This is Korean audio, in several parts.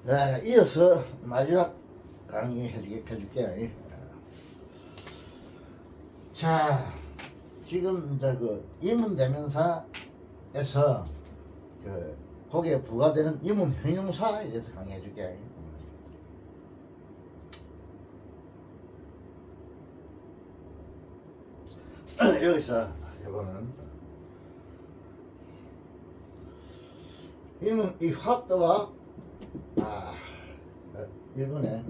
네, 이어서 마지막 강의 해줄게요. 자, 지금 이제 그 이문대명사에서 그 거기에 부과되는 이문 형용사에 대해서 강의해줄게요. 여기서 해보면 이문 이 화트와 일본에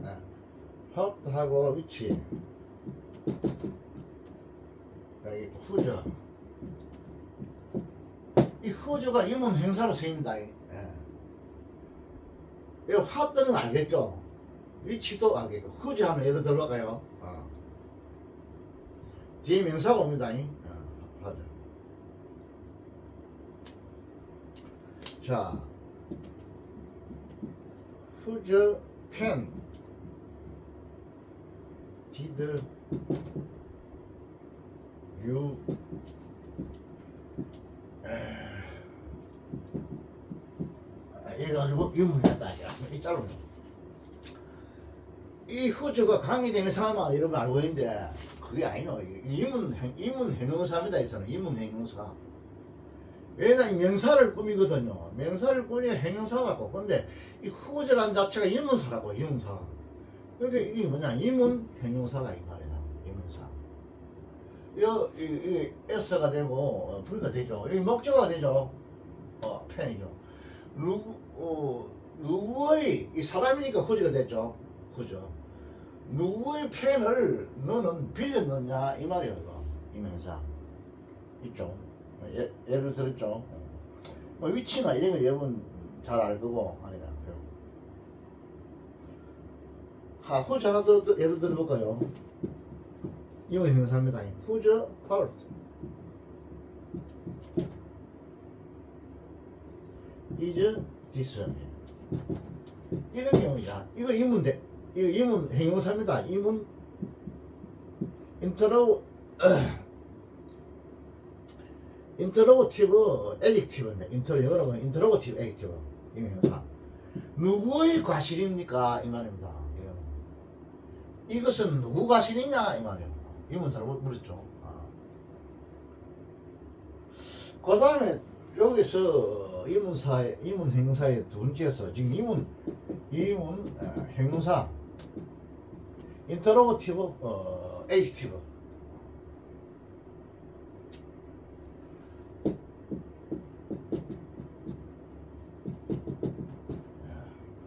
화트하고 위치 여기 후저 이 후저가 이문 행사로 쓰입니다. 이 화트는 알겠죠? 위치도 알겠고 후저 하면 예를 들어볼까요? 뒤에 명사가 옵니다. 화저. 자, 후저 pen did you 이래가지고 유문이었다. 이 자로 이 후저가 강의되는 사람은 여러분 알고 있는데 그게 아니노. 이문 형용사입니다. 이서는 이문 형용사. 왜냐면 명사를 꾸미거든요. 명사를 꾸미면 형용사라고. 근데 이 후저란 자체가 이문사라고. 이문사. 그러니까 이게 뭐냐, 이문 형용사다 이 말이다. 이문사. 이 S가 되고 V가 되죠. 여기 목적어가 되죠. 펜이죠. 누구의 이 사람이니까 후저가 됐죠. 후저. 누구의 펜을 너는 빌렸느냐 이 말이에요. 이거 이명사 있죠. 예를 들었죠. 위치나 이런 거 여러분 잘 알 거고 하니까. 후저 하나 더 예를 들어볼까요? 이거 형용사입니다. 후저 파워스 is this 이런 경우야. 이거 이문대 이거 이문 형용사입니다. 이문 인터로거티브 에젝티브인데 영어로 인터로거티브 에젝티브 형용사. 누구의 과실입니까 이 말입니다. 이것은 누구 과실이냐 이 말이에요. 이문사로 물었죠. 그 다음에 여기서 이문 형용사의 두 번째에서 지금 이문 형용사 인터로거티브 에젝티브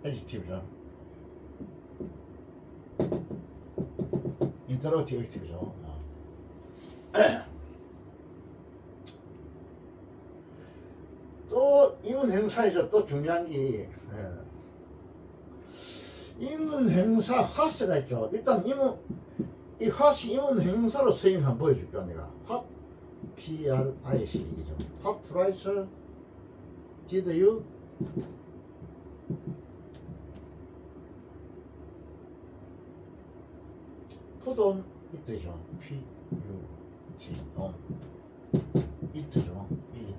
에젝티브죠. 인터로거티브 에젝티브죠. 또 이문 형용사에서 또 중요한 게 이문 형용사 화스가 있죠. 일단 이 화스 이문 형용사로 쓰임 한번 보여줄게요. 내가 What PRIC 이죠. What price did you put on it죠. PUT on it죠. 이죠.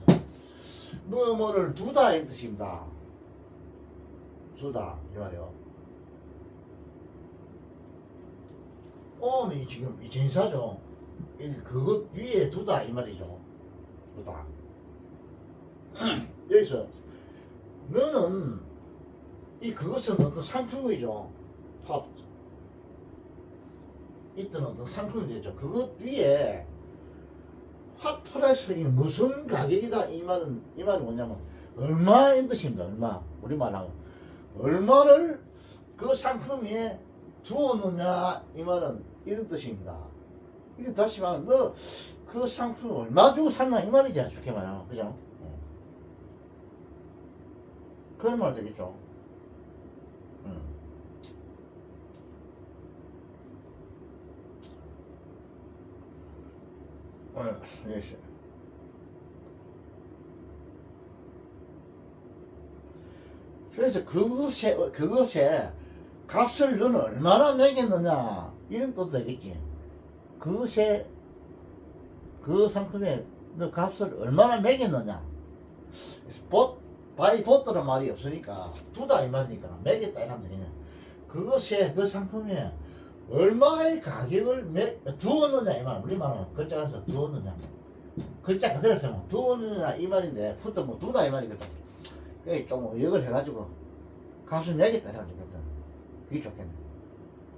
뭐뭐를 두다 이 뜻입니다. 두다 이 말이요. 이 지금 이 전사죠. 그것 위에 두다 이 말이죠. 두다. 여기서 너는 그것은 어떤 상품이죠. 팟. 이때는 어떤 상품이 되죠. 그것 위에 핫프라이스이 무슨 가격이다 이 말은 뭐냐면 얼마인 뜻입니다. 얼마. 우리말하고 얼마를 그 상품 위에 두었느냐 이 말은 이런 뜻입니다. 이게 다시 말하면 너 그 상품을 얼마 주고 샀나 이 말이지. 쉽게 말하면 그죠? 그런 말 되겠죠. 예시. 그래서 그것에 값을 너는 얼마나 매겼느냐 이런 뜻도 되겠지. 그것에 그 상품에 너 값을 얼마나 매겼느냐. 바이포트란 말이 없으니까 두다 이 말이니까 매겠다 이란 말이냐. 그것에 그 상품에 얼마의 가격을 두었느냐 이 말. 우리말은 글자 가서 두었느냐. 글자 그대로 쓰면 두었느냐 이 말인데 푸트 뭐 두다 이 말이거든. 그게 좀 의역을 해가지고 값을 매겠다 이란 말이거든. 그게 좋겠네.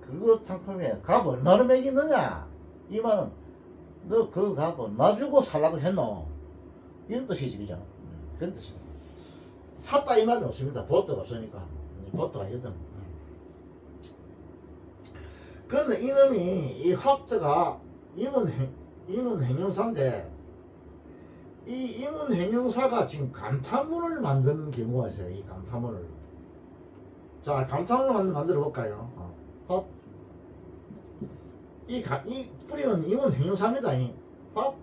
그거 상품에 값 얼마를 매기느냐 이 말은 너 그 값 얼마 주고 살라고 했노 이런 뜻이지 그죠? 그런 뜻이야. 샀다 이 말은 없습니다. 보트가 없으니까. 보트가 있거든. 그런데 이놈이 이 하트가 이문행용사인데 이 이문행용사가 지금 감탄문을 만드는 경우가 있어요. 이 감탄문을. 자, 감탄문을 만들어 볼까요? 이 뿌리는 이문행용사입니다. 헛,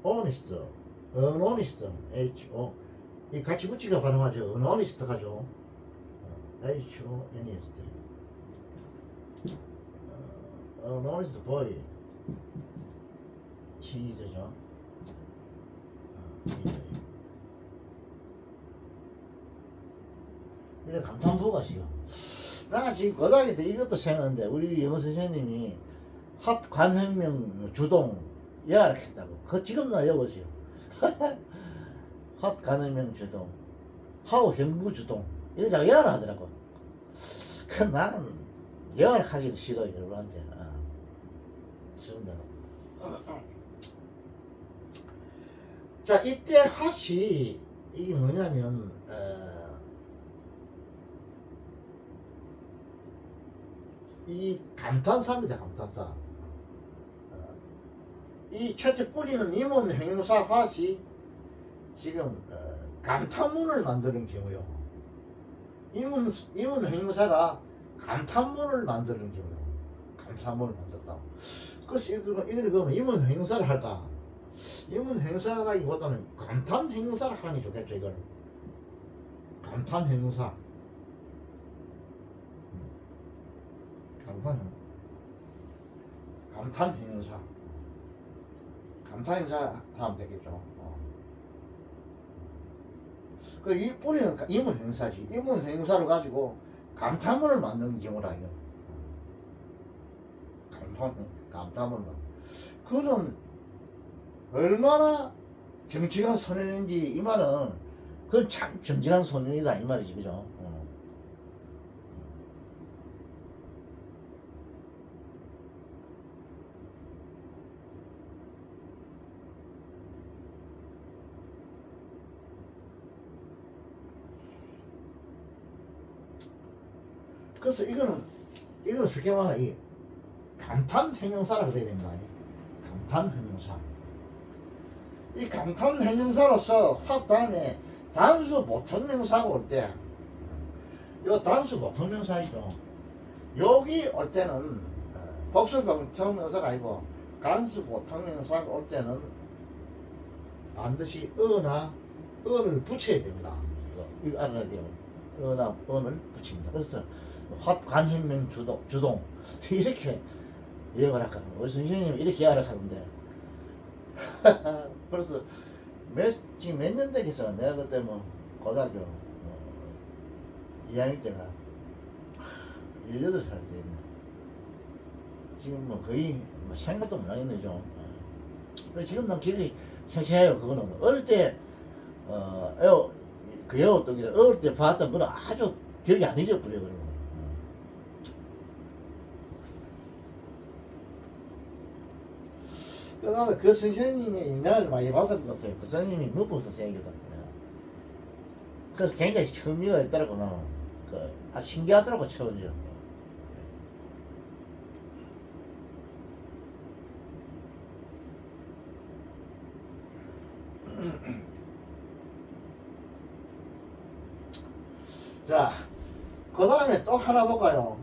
honest, honest, H-O. 이 같이 붙이가 발음하죠. honest 가죠. H-O-N-E-S-T. honest boy. 치즈죠. 이런 감탄부가 지금. 나 지금 고등학교 때 이것도 생각하는데 우리 영어 선생님이 핫 관혁명 주동 예약을 했다고. 그 지금 나 여보세요. 핫 관혁명 주동, 하우 형부 주동 이거 자꾸 예약을 하더라고. 그 나는 예약을 하기는 싫어 여러분한테. 싫은데. 자 이때 핫이 이게 뭐냐면 이 감탄사입니다. 감탄사. 이 첫째 뿌리는 이문 행용사 핫이 지금 감탄문을 만드는 경우요. 이문 행용사가 감탄문을 만드는 경우요. 감탄문을 만들었다. 그래서 이걸 그러면 이문 행용사를 할까? 이문 행용사라기보다는 감탄 행용사를 하는 게 좋겠죠. 이걸 감탄 행용사. 감탄 행용사. 감탄 행사 하면 되겠죠. 그 이 뿌리는 이문 행사지. 이문 행사를 가지고 감탄문을 만드는 경우라 이거. 감탄문만. 그런 얼마나 정직한 소년인지 이 말은 그건 참 정직한 소년이다 이 말이지 그죠? 그래서 이거는 쉽게 말하면 이 감탄 형용사라 그래야 된다. 감탄 형용사. 이 감탄 형용사로서 확 다음에 단수 보통 명사가 올 때, 요 단수 보통 명사이죠. 여기 올 때는 복수 보통 명사가 아니고 간수 보통 명사가 올 때는 반드시 어나 어를 붙여야 됩니다. 이거 알아야 돼요. 어나 어를 붙입니다. 그래서 관현명 주동 이렇게 예언을 할까? 우리 선생님이 이렇게 예언을 하는데 벌써 지금 몇 년 되겠어. 내가 그때 뭐 고등학교 2학년 때가 18살 때였네. 지금 뭐 거의 생각도 못 하겠네 좀. 지금 난 기억이 생생해요. 그거는 어릴 때 그 애호떡이라 어릴 때 봤던 거는 아주 기억이 안 잊어버려 그런 거. 나는 그 선생님의 인상을 많이 받은 것 같아요. 그 선생님이 문법 선생이거든. 그래서 굉장히 흥미가 있더라고 나는. 신기하더라고 처음에. 자, 그 다음에 또 하나 볼까요?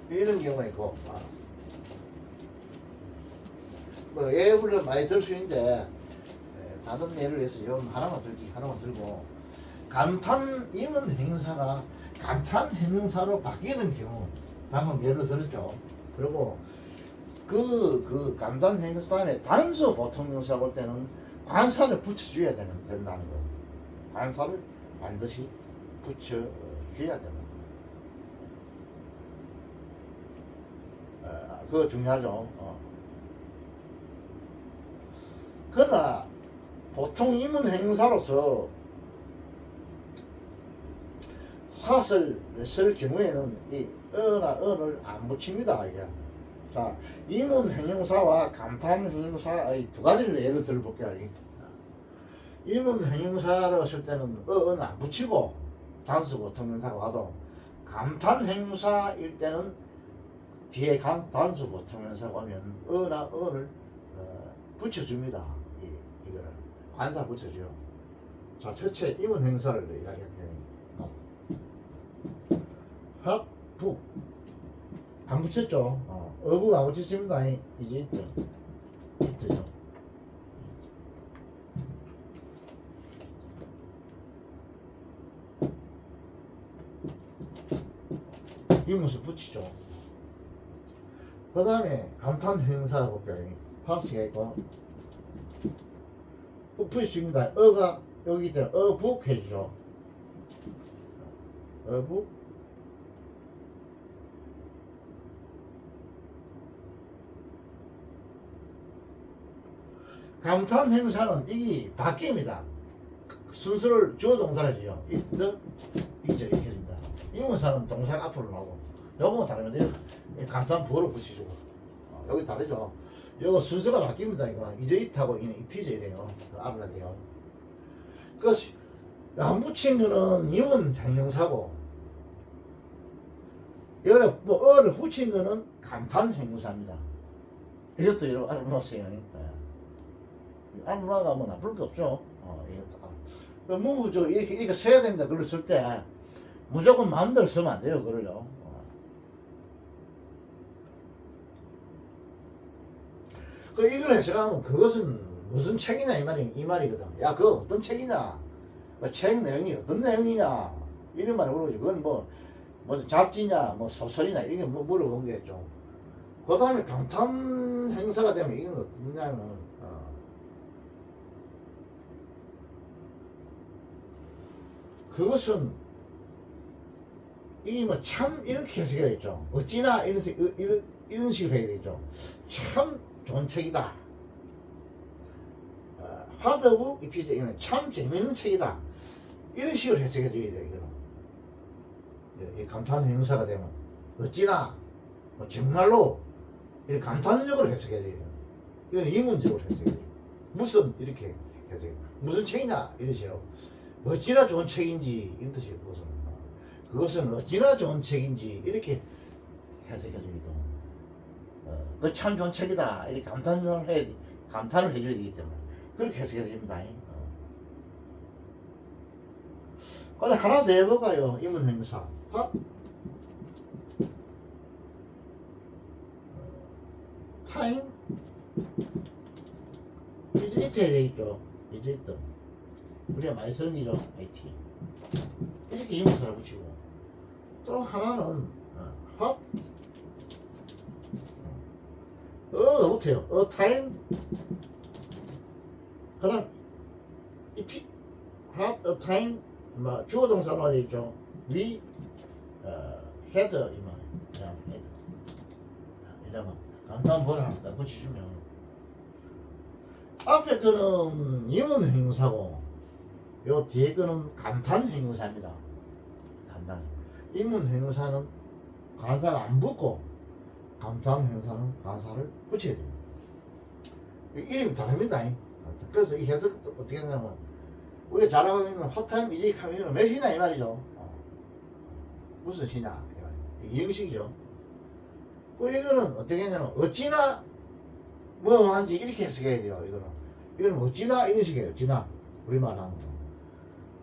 이런 경우가 있고, 뭐 예를 많이 들 수 있는데 다른 예를 위해서 요 하나만 들고 감탄 이문 행사가 감탄 형용사로 바뀌는 경우 방금 예를 들었죠. 그리고 그 감탄 형용사 다음에 단수 보통명사 볼 때는 관사를 붙여줘야 된다는 거. 관사를 반드시 붙여줘야 된다. 그거 중요하죠. 그러나 보통 이문 형용사로서 핫을 쓸 경우에는 이 어나 어를 안 붙입니다. 이게. 자, 이문 형용사와 감탄 형용사의 두 가지를 예를 들어볼게요. 이문 형용사를 쓸 때는 어는 안 붙이고 단수 보통명사가 와도 감탄 형용사일 때는 뒤에 단수 보통명사가 오면 어나 어를 붙여줍니다. 이거를 관사 붙여줘요. 자, 첫째 이문 형용사를 이야기할게요. 학, 부. 안 붙였죠? 어부 안 붙였습니다. 이제 이트죠. 이문수 붙이죠. 그 다음에 감탄 형용사 볼게요. 파스가 있고 붙였습니다. 어가 여기 있잖아. 어부 해주죠. 어부 감탄 형용사는 이게 바뀝니다. 순서를 주어 동사를 해요. 있죠 이렇게 됩니다. 이문사는 동사가 앞으로 나오고 요거는 다르면 감탄 부어로 붙이죠. 여기 다르죠. 요거 순서가 바뀝니다. 이거 이제 it하고 it죠 이래요. 알아야 돼요. 그 안 붙인 거는 이문 형용사고 여기 뭐 어를 붙인 거는 감탄 형용사입니다. 이것도 여러분 알아놓으세요. 알아놓아가 뭐 나쁠 게 없죠. 이것도 문구조 이렇게 써야 됩니다. 글을 쓸 때 무조건 마음대로 쓰면 안 돼요. 글을요. 이걸 해석하면 그것은 무슨 책이냐 이 말이거든. 야, 그거 어떤 책이냐? 책 내용이 어떤 내용이냐? 이런 말을 물어보지. 그건 무슨 잡지냐, 소설이냐, 이게 물어본 거겠죠. 그 다음에 감탄 행사가 되면 이건 어떠냐면, 그것은, 이게 참, 이렇게 해석해야 되죠. 어찌나, 이런 식으로 해야 되죠. 참 좋은 책이다. 하드부 이티제 이는 참 재밌는 책이다. 이런 식으로 해석해 줘야 돼요. 이거는 감탄 형용사가 되면 어찌나 정말로 이런 감탄적으로 해석해 줘야 돼요. 이건 이문적으로 해석해 줘요. 무슨 이렇게 해석해 무슨 책이냐 이런 식으로 어찌나 좋은 책인지 이런 뜻이에요. 그것은 어찌나 좋은 책인지 이렇게 해석해 줘야 그 참 좋은 책이다 이렇게 감탄을 해줘야 되기 때문에 그렇게 해석해 드립니다. 그다음 하나 더 해볼까요? 이문 형용사. 타임 이제 해야 되겠죠. 이제 있던 우리가 많이 쓰는 기죠. IT 이렇게 이문사를 붙이고 또 하나는 못해요. 타임 그다음 it had a time 주어 동사 나와 있죠. we had 이만 had 이러면 감탄 보를 하나 딱 붙이시면 앞에 거는 이문 형용사고 요 뒤에 거는 감탄 형용사입니다. 감탄 이문 형용사는 관사가 안 붙고 감탄 형용사는 관사를 붙여야 됩니다. 이름이 다릅니다. 그래서 이 해석도 어떻게 하냐면 우리가 잘 알고 있는 헛타임 이제 하면 몇 시냐 이 말이죠. 무슨 시냐 이 말이에요. 이 형식이죠. 이거는 어떻게 하냐면 어찌나 뭐 한지 이렇게 해석해야 돼요. 이거는 어찌나 이런 식이에요. 어찌나 우리말 하는 거.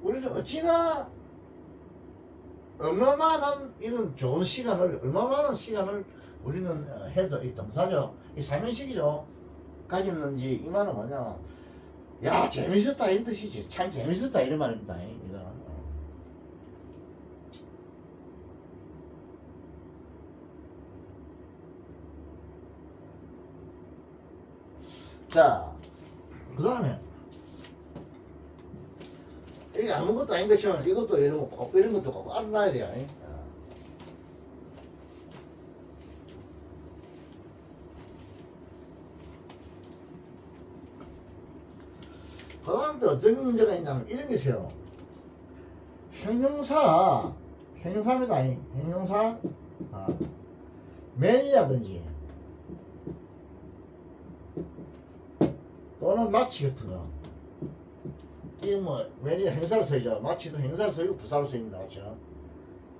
우리는 어찌나 얼마만한 이런 좋은 시간을 얼마만한 시간을 우리는 해도 이 동사죠. 이 사면식이죠. 가졌는지 이 말은 뭐냐 야 재밌었다 이런 뜻이지. 참 재밌었다 이런 말입니다. 이거 자, 그 다음에 이게 아무것도 아닌 것처럼 이것도 이런 것도 꼭 알아놔야 돼요. 그 다음 또 어떤 문제가 있냐면 이런 게 있어요. 형용사입니다. 형용사, man이라든지 또는 마치 같은 거. 이게 뭐, man이 행사를 써야죠. 마치도 행사를 써이고 부사를 쓰입니다. 맞죠?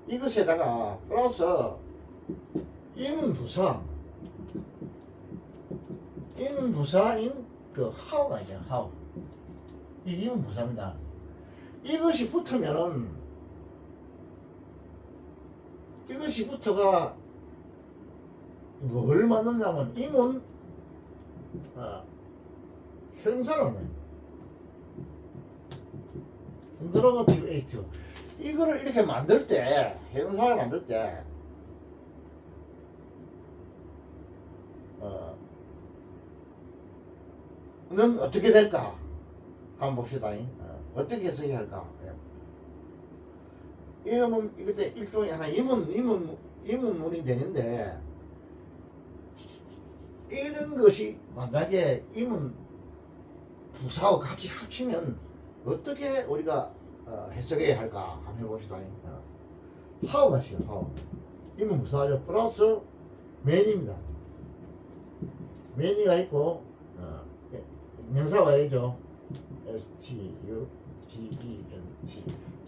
이것에다가 플러스 이문부사인 그 how가 있잖아. how. 이 이문부사입니다. 이것이 붙으면은 이것이 붙어가 뭘 만드냐면 이문 형사라네. 인터로거티브 에이티브 이거를 이렇게 만들 때 형사를 만들 때 는 어떻게 될까 한번 봅시다. 어떻게 해석해야 할까. 이러면 이것도 일종의 하나 이문문이 되는데 이런 것이 만약에 이문 부사와 같이 합치면 어떻게 우리가 해석해야 할까 한번 해봅시다. how가 있어요. how 이문 부사죠. 플러스 man입니다. man이가 있고 명사가 있죠. S-T-U-D-E-N-T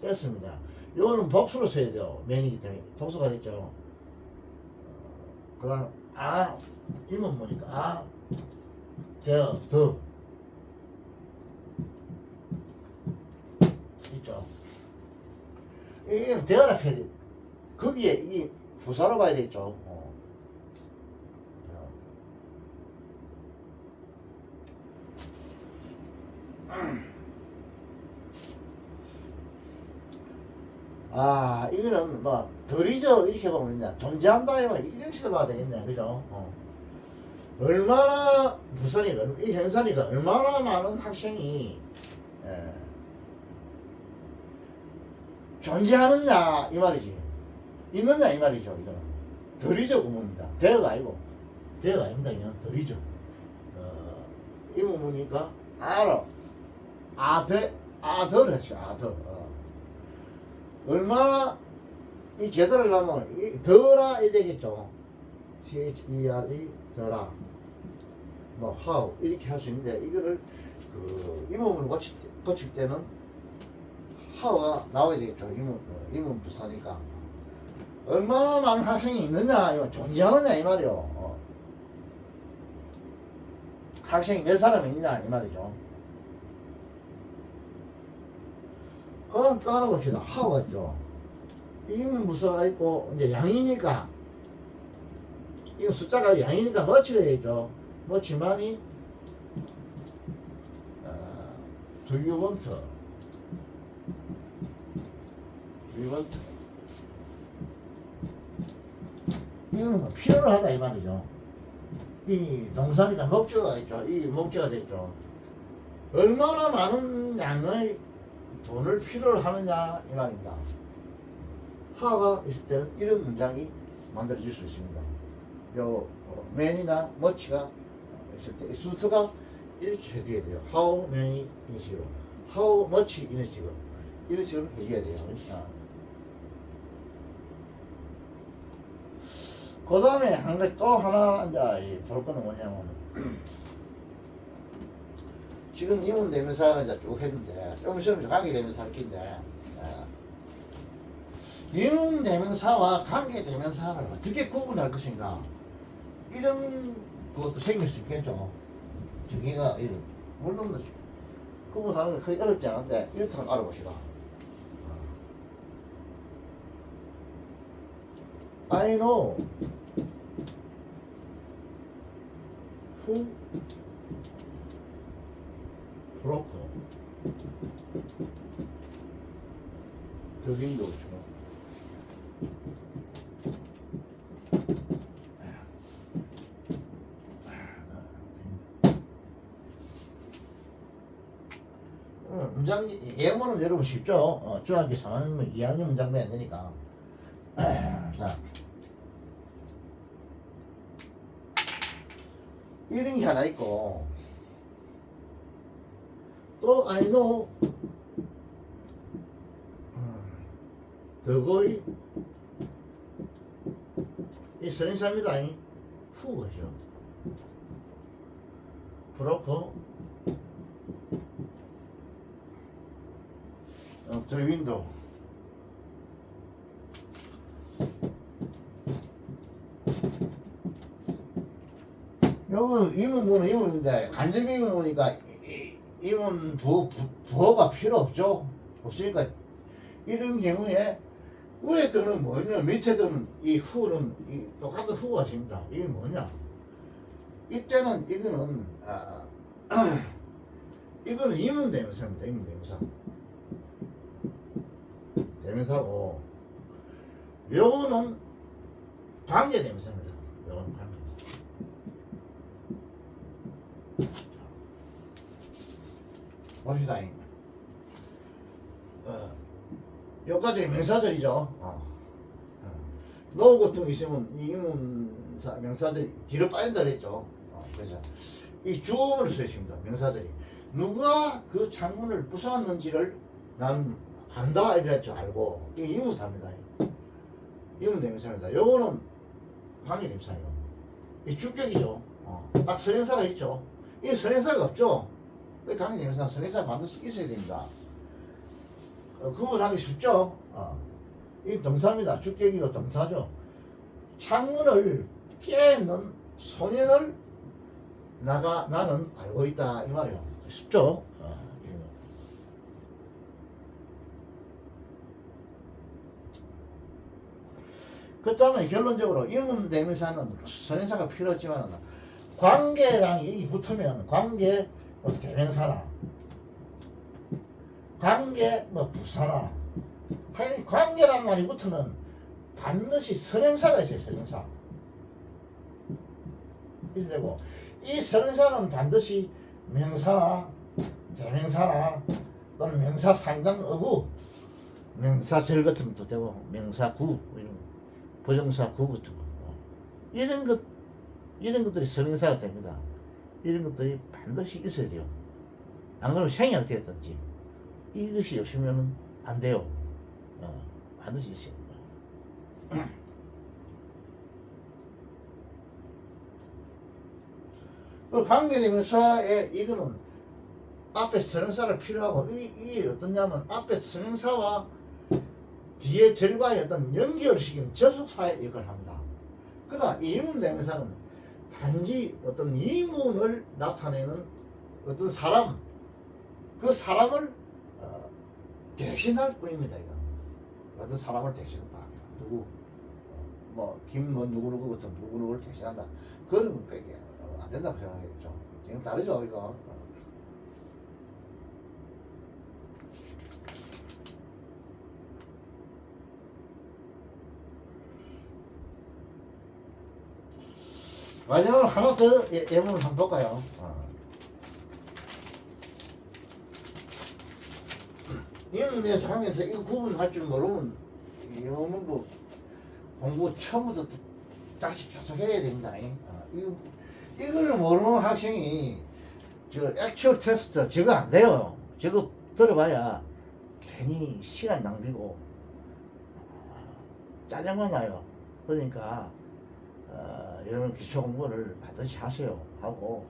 S입니다. 이거는 복수로 써야 돼요. man이기 때문에 복수가 됐죠. 그 다음 이문 뭐니까 the 있죠. 이게 대화라 해야 돼. 거기에 이 부사로 봐야 되겠죠. 이거는 뭐 덜이죠. 이렇게 보면 그냥 존재한다 이런 식으로 봐야 되겠네. 그죠? 얼마나 부산이가 이 현산이가 얼마나 많은 학생이 존재하느냐 이 말이지. 있느냐 이 말이죠. 이거는 덜이죠 구문입니다. 대어가 아니고 대어가 아닙니다. 그냥 덜이죠. 이 부분이니까 아더를 했죠. 아더. 얼마나 이 제대로 하려면 이 더라 이 되겠죠. T-H-E-R-E 더라. 뭐 how 이렇게 할 수 있는데 이거를 이 부분을 고칠 때는 how가 나와야 되겠죠. 이문 부사니까. 얼마나 많은 학생이 있느냐, 이거 존재하느냐 이 말이요. 학생이 몇 사람 있느냐 이 말이죠. 그럼 또 하나 봅시다. how가 있죠. 이문 부사가 있고 이제 양이니까 이거 숫자가 양이니까 much가 되겠죠. much만이 do you want? 이거는 뭐 필요로 하다 이 말이죠. 이 동사니까 목적어가 있죠. 이 목적어가 됐죠. 얼마나 많은 양의 돈을 필요로 하느냐 이 말입니다. 하가 있을 때는 이런 문장이 만들어질 수 있습니다. 요 man이나 much가 있을 때 순서가 이렇게 해줘야 돼요. how many 이런 식으로, how much 이런 식으로 해줘야 돼요. 그 다음에 한 가지 또 하나 이제 볼 거는 뭐냐면 지금 이문 대명사가 이제 쭉 했는데 좀 있으면 관계 대명사 할 텐데 이문 대명사와 관계 대명사를 어떻게 구분할 것인가 이런 것도 생길 수 있겠죠. 저기가 물론 구분하는 건 그리 어렵지 않은데 이렇게 한번 알아봅시다. I know who broke the window. 예문은 여러분 쉽죠? 중학교 3학년 2학년 문장 배야 되니까. 자, 이런 게 하나 있고, 또 I know the boy 이 선행사입니다. 후어죠. 브로커 the window 요거 이문문은 이문인데 간접 이문이니까 이문 부호가 필요 없죠. 없으니까 이런 경우에 위에 거는 뭐냐 밑에 거는 이 후는 똑같은 후가 있습니다. 이게 뭐냐 이때는 이거는 이거는 이문대명사입니다. 이문대명사 대명사고 요거는 관계대명사입니다. 요거는 관계. 봅시다. 여기까지 명사절이죠. 노 같은 거 있으면 이 이문사 명사절이 뒤로 빠진다 그랬죠. 그래서 이 주어를 쓰십니다. 명사절이 누가 그 창문을 부숴왔는지를 난 안다 이랬죠. 알고 이게 이문사입니다. 이문대명사입니다. 요거는 관계대명사예요. 이 주격이죠. 딱 선행사가 있죠. 이 선행사가 없죠. 왜 관계대명사 선행사 반드시 있어야 됩니다. 구분하기 쉽죠. 이 동사입니다. 주격이고 동사죠. 창문을 깨는 소년을 나는 알고 있다 이 말이에요. 쉽죠. 그렇다면 결론적으로 이문대명사는 선행사가 필요 없지만 관계랑 얘기 붙으면 관계 대명사나 관계 부사나 관계란 말이 붙으면 반드시 선행사가 있어요. 선행사 있어야 되고 이 선행사는 반드시 명사나 대명사나 또는 명사 상당 어구 명사절 같은 것도 되고 명사구 부정사 구 같은 거 이런 것들이 선행사가 됩니다. 이런 것들이 반드시 있어야 돼요. 안 그러면 생략 되었든지 이것이 없으면 안 돼요. 반드시 있어요. 관계대명사에 이거는 앞에 선행사를 필요하고 이게 어떠냐면 앞에 선행사와 뒤에 절과의 어떤 연결시키는 접속사의 역할을 합니다. 그러나 이문대명사는 단지 어떤 이문을 나타내는 어떤 사람 그 사람을 대신할 뿐입니다. 이거 어떤 사람을 대신한다. 누구 누구누구 같은 누구누구를 대신한다. 그런 것밖에 안 된다고 생각하겠죠. 지금 다르죠 이거. 마지막으로 하나 더 예문을 한번 볼까요? 이문대명사 강의에서 이거 구분할 줄 모르면 영문부 공부 처음부터 다시 계속 해야 됩니다. 이거를 모르는 학생이 액츄얼 테스트 저거 안 돼요. 저거 들어봐야 괜히 시간 낭비고 짜증만 나요. 그러니까 여러분 기초 공부를 반드시 하세요 하고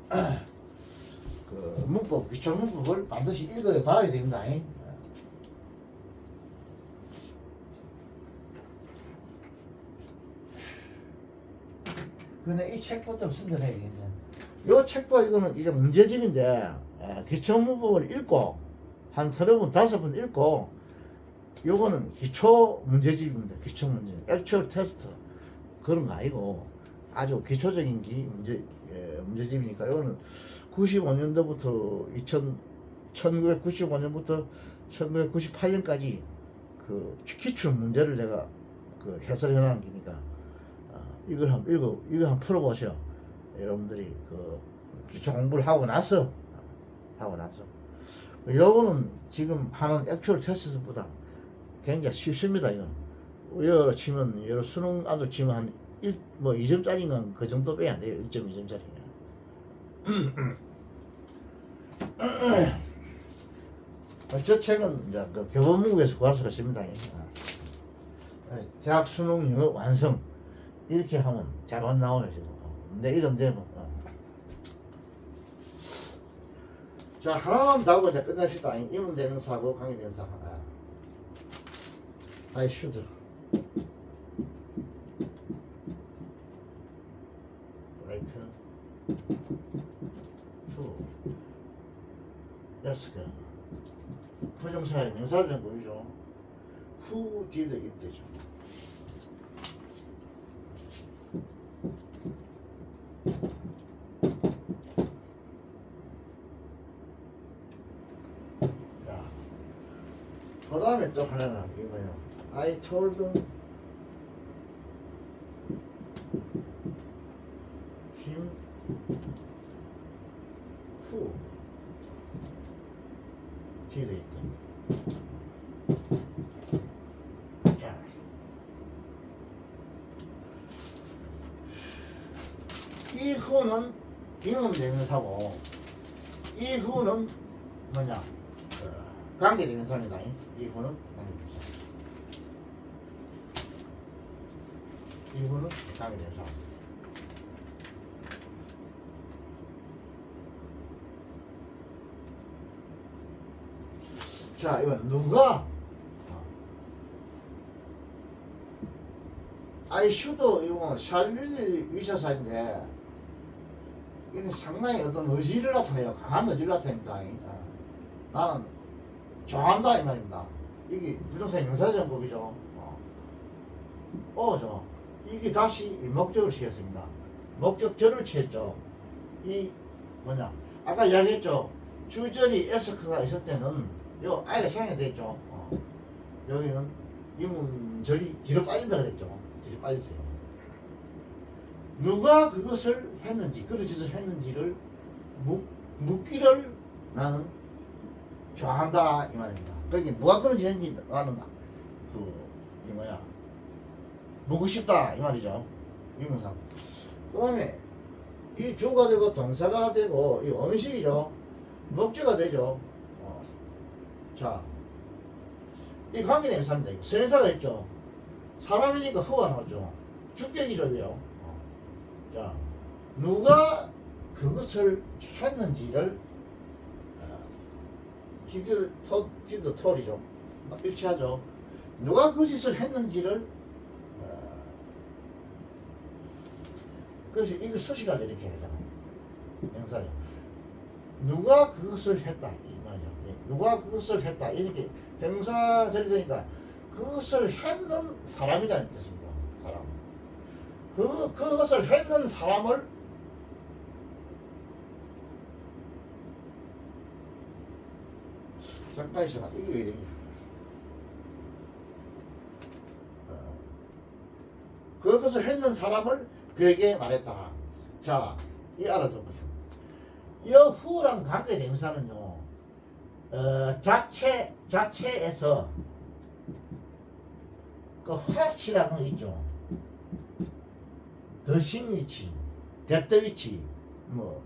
그 문법 기초 문법을 반드시 읽어 봐야 됩니다. 근데 이 책도 좀 순전해야 되겠네. 요 책도 이거는 이제 문제집인데 기초 문법을 읽고 한 30분 5분 읽고 요거는 기초 문제집입니다. 기초 문제 액츄얼 테스트 그런 거 아니고 아주 기초적인 문제집이니까 이거는 95년도부터 1995년부터 1998년까지 그 기출 문제를 제가 그 해설해 놓은 기니까 이걸 한번 풀어보세요. 여러분들이 그 기초 공부를 하고 나서 요거는 지금 하는 액츄얼 테스트보다 굉장히 쉽습니다. 이거 여러 치면 여러 수능 안으로 치면 한 1, 뭐 2점짜리는 그 정도 빼야 안 돼요. 1.2점짜리. 저 책은 이제 그 교보문고에서 구할 수가 있습니다. 대학 수능 영어 완성 이렇게 하면 잘안 나오네 지금. 내 이름 대고. 자, 하나만 더 하고 이제 끝냅시다. 이문 대명사하고 관계 대명사. I should. Like to ask. 부정사의 명사된 보이죠. Who did it 되죠. 그 다음에 또 하나는 이거예요. I told him who did it. 자, 이 who는 비문대명사고 이 who는 뭐냐? 관계대명사입니다. 이 who는 관계대명사. 이 who는 관계대명사. 자, 이건 누가 I should 이거 샬릴리 위셔사인데 이는 상당히 어떤 의지를 나타내요. 강한 의지를 나타냅니다. 나는 좋아한다 이 말입니다. 이게 부정사의 명사전법이죠. 죠. 이게 다시 목적을 취했습니다. 목적절을 취했죠. 이 뭐냐? 아까 이야기했죠. 주절이 에스크가 있을 때는 요 아이가 생략이 됐죠. 여기는 이문절이 뒤로 빠진다 그랬죠. 뒤로 빠졌어요. 누가 그것을 했는지, 그런 짓을 했는지를 묻기를 나는 좋아한다 이 말입니다. 그러니까 누가 그런 짓 했는지 나는 이 뭐야 묻고 싶다 이 말이죠. 이문상. 그 다음에 이 주가 되고 동사가 되고 이 언식이죠. 목적어가 되죠. 자, 이 관계대명사입니다. 선행사가 있죠. 사람이니까 후가 나오죠. 주격이죠요. 자, 누가 그것을 했는지를 디드 톨이죠. 일치하죠. 누가 그 짓을 했는지를 그래서 이걸 수식하죠. 이렇게 하잖아. 명사죠. 누가 그것을 했다 이 말이죠. 누가 그것을 했다 이렇게 명사절이 되니까 그것을 했는 사람이라는 뜻입니다. 사람. 그것을 했는 사람을 잠깐 있어봐. 이게 왜 되냐? 그것을 했는 사람을 그에게 말했다. 자, 이 알아서 보시오. 이 후랑 관계대명사는요, 자체에서 그 what이라는 거 있죠. 더신 위치, that 위치, 뭐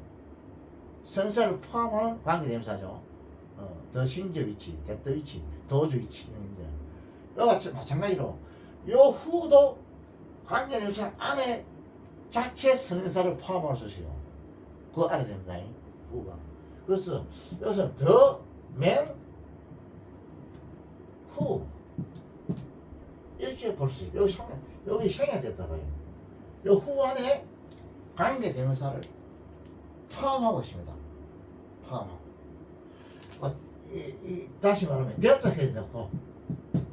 선사를 포함하는 관계대명사죠. 더신적 위치, that 위치, 도주 위치인데, 이와 마찬가지로 요 후도 관계대명사 안에 자체 선행사를 포함할 수 있어요. 그거 알아야 됩니다. 후가. 그래서 여기서 the man who 이렇게 볼 수 있어요. 여기 생략됐다 봐요. 요 후 안에 관계대명사를 포함하고 있습니다. 포함하고. 다시 말하면 됐다 해야 되고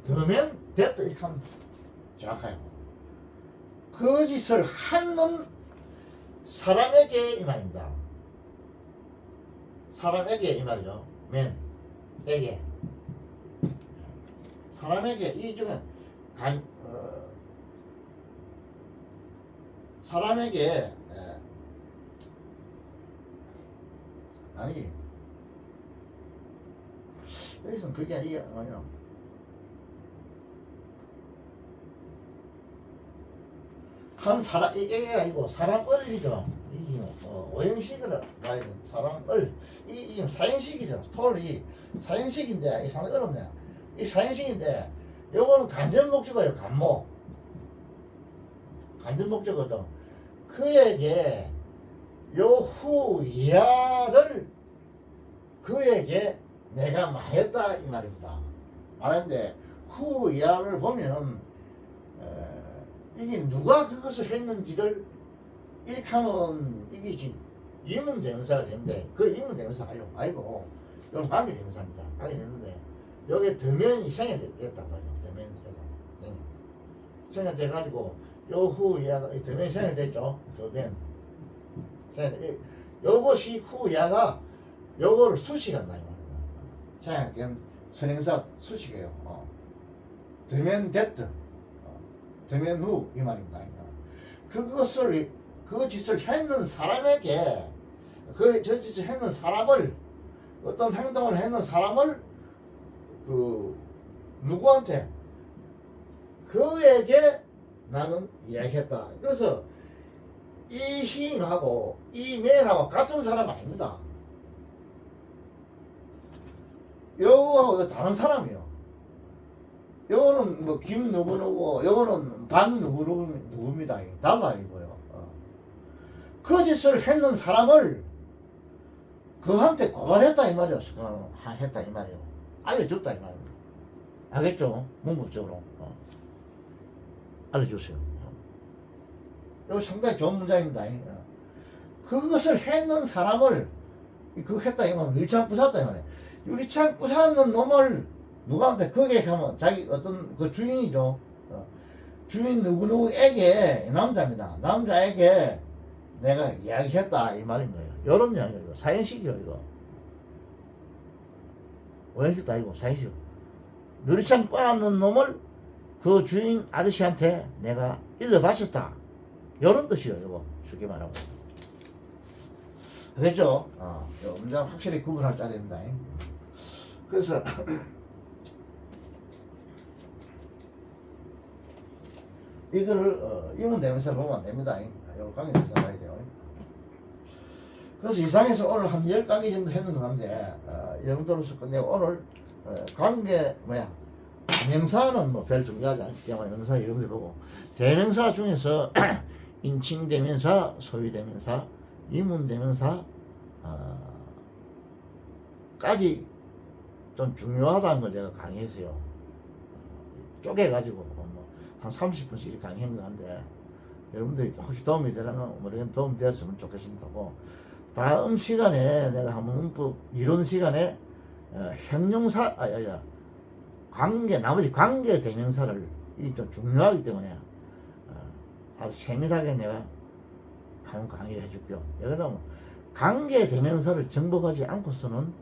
the man 됐다 이렇게 하면 정확해요. 그 짓을 하는 사람에게 이 말입니다. 사람에게 이 말이죠. man에게. 사람에게 이 중에 사람에게 아니지. 여기서는 그게 아니야. 한 사람, 이게 아니고 사람 을이죠. 이게 오행식으로 봐야 돼. 사람 을. 이게 사행식이죠. 토리 사행식인데 이 상당히 어렵네. 이 사행식인데 요거는 간접 목적어예요. 간목. 간접 목적어죠. 그에게 요후 이하를 그에게 내가 말했다 이 말입니다. 말했는데 후 이하를 보면 이게 누가 그것을 했는지를 이렇게 하면 이게 지금 이문대명사가 되는데 그 이문대명사가 아니고 이건 관계대명사입니다. 관계되는데 여기 덤면이 생략됐단 말이에요. 덤면 생략돼가지고 요후 이하가 덤면이 생략됐죠. 덤면 요것이 후 이하가 요거를 수식한다 이 말입니다. 생략된 선행사 수식이에요. 덤면 됐든 덤면 후 이 말입니다. 그것을 그 짓을 했는 사람에게 저 짓을 했는 사람을 어떤 행동을 했는 사람을 그 누구한테 그에게 나는 이야기했다. 그래서 이 희인하고 이 맨하고 같은 사람 아닙니다. 요거하고 다른 사람이요. 요거는 뭐 김 누구누구, 요거는 반 누구입니다. 달라 이거요. 그 짓을 했는 사람을 그한테 고발했다 이 말이요. 했다 이 말이요. 알려줬다 이 말이요. 알겠죠? 문법적으로 알려줬어요. 이거 상당히 좋은 문장입니다. 그것을 했는 사람을 그거 했다 이 말이요. 유리창 부쉈다 이 말이요. 유리창 부쉈는 놈을 누구한테 거기에 가면 자기 어떤 그 주인이죠. 주인 누구누구에게 남자입니다. 남자에게 내가 이야기했다 이 말인 거예요. 이런 이야기예요. 사행식이요 이거. 오행식도 아니고 사행식. 유리창 빠는 놈을 그 주인 아저씨한테 내가 일러 바쳤다. 이런 뜻이요 이거. 쉽게 말하면. 알겠죠? 문장 확실히 구분할 줄 됩니다. 그래서 이거를 이문대명사 보면 안 됩니다. 이거 관계대명사 봐야 돼요. 그래서 이상해서 오늘 한 10강의 정도 했는 건데 이 정도로서 끝내고 오늘 관계 명사는 뭐 별 중요하지 않기 때문에 명사 이름들 보고 대명사 중에서 인칭대명사, 소유대명사, 이문대명사 까지 좀 중요하다는 걸 내가 강의했어요. 쪼개가지고 한 30분씩 이렇게 강의한 거 한데 여러분들이 혹시 도움이 되려면 모르겠는데 도움 되었으면 좋겠습니다. 다음 시간에 내가 한번 문법 이론 시간에 형용사 관계 나머지 관계 대명사를 이 좀 중요하기 때문에 아주 세밀하게 내가 한번 강의를 해줄게요. 그러면 관계 대명사를 정복하지 않고서는